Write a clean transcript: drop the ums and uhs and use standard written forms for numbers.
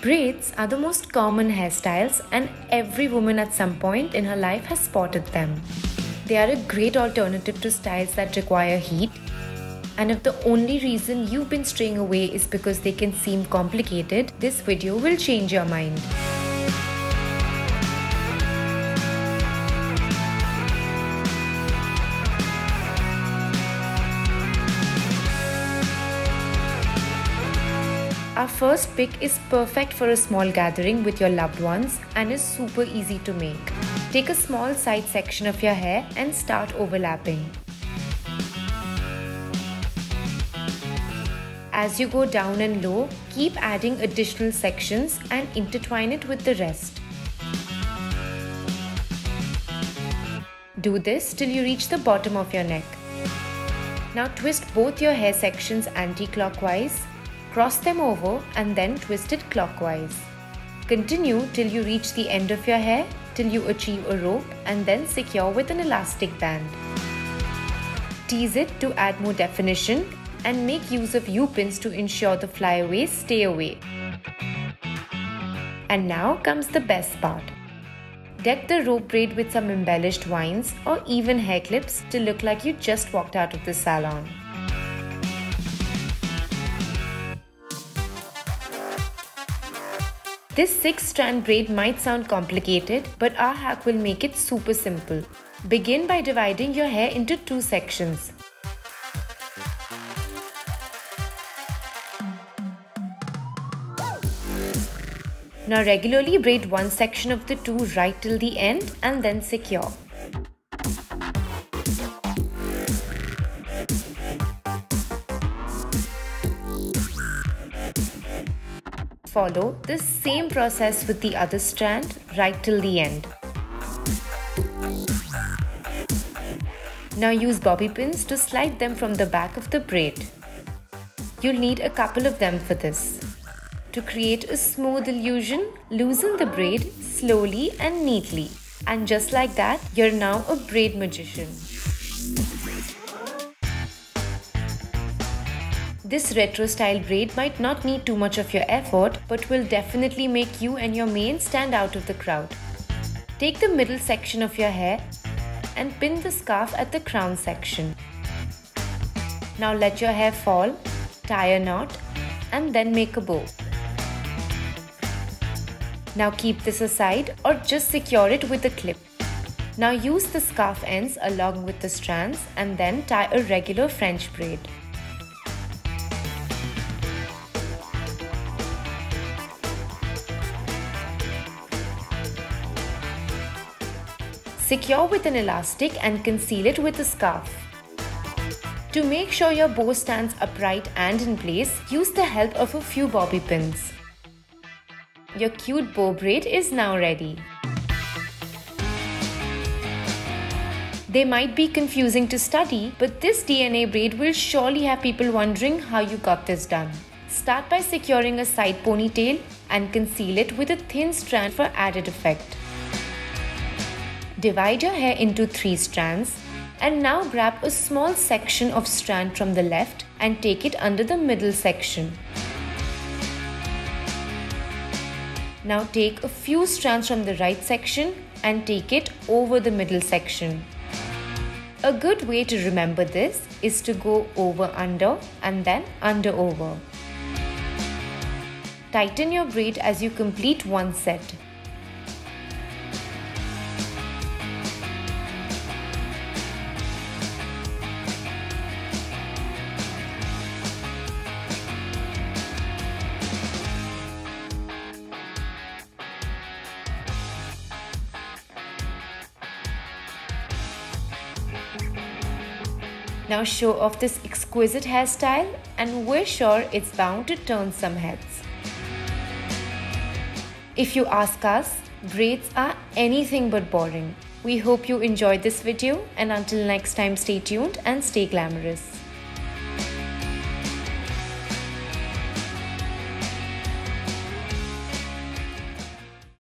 Braids are the most common hairstyles, and every woman at some point in her life has spotted them. They are a great alternative to styles that require heat. And if the only reason you've been straying away is because they can seem complicated, this video will change your mind. Our first pick is perfect for a small gathering with your loved ones and is super easy to make. Take a small side section of your hair and start overlapping. As you go down and low, keep adding additional sections and intertwine it with the rest. Do this till you reach the bottom of your neck. Now twist both your hair sections anti-clockwise. Cross them over and then twist it clockwise. Continue till you reach the end of your hair, till you achieve a rope and then secure with an elastic band. Tease it to add more definition and make use of U-pins to ensure the flyaways stay away. And now comes the best part. Deck the rope braid with some embellished vines or even hair clips to look like you just walked out of the salon. This 6-strand braid might sound complicated, but our hack will make it super simple. Begin by dividing your hair into 2 sections. Now regularly braid one section of the 2 right till the end and then secure. Follow this same process with the other strand right till the end. Now use bobby pins to slide them from the back of the braid. You'll need a couple of them for this. To create a smooth illusion, loosen the braid slowly and neatly. And just like that, you're now a braid magician. This retro style braid might not need too much of your effort, but will definitely make you and your mane stand out of the crowd. Take the middle section of your hair and pin the scarf at the crown section. Now let your hair fall, tie a knot and then make a bow. Now keep this aside or just secure it with a clip. Now use the scarf ends along with the strands and then tie a regular French braid. Secure with an elastic and conceal it with a scarf. To make sure your bow stands upright and in place, use the help of a few bobby pins. Your cute bow braid is now ready. They might be confusing to study, but this DNA braid will surely have people wondering how you got this done. Start by securing a side ponytail and conceal it with a thin strand for added effect. Divide your hair into 3 strands and now grab a small section of strand from the left and take it under the middle section. Now take a few strands from the right section and take it over the middle section. A good way to remember this is to go over under and then under over. Tighten your braid as you complete one set. Now show off this exquisite hairstyle and we're sure it's bound to turn some heads. If you ask us, braids are anything but boring. We hope you enjoyed this video and until next time, stay tuned and stay glamorous.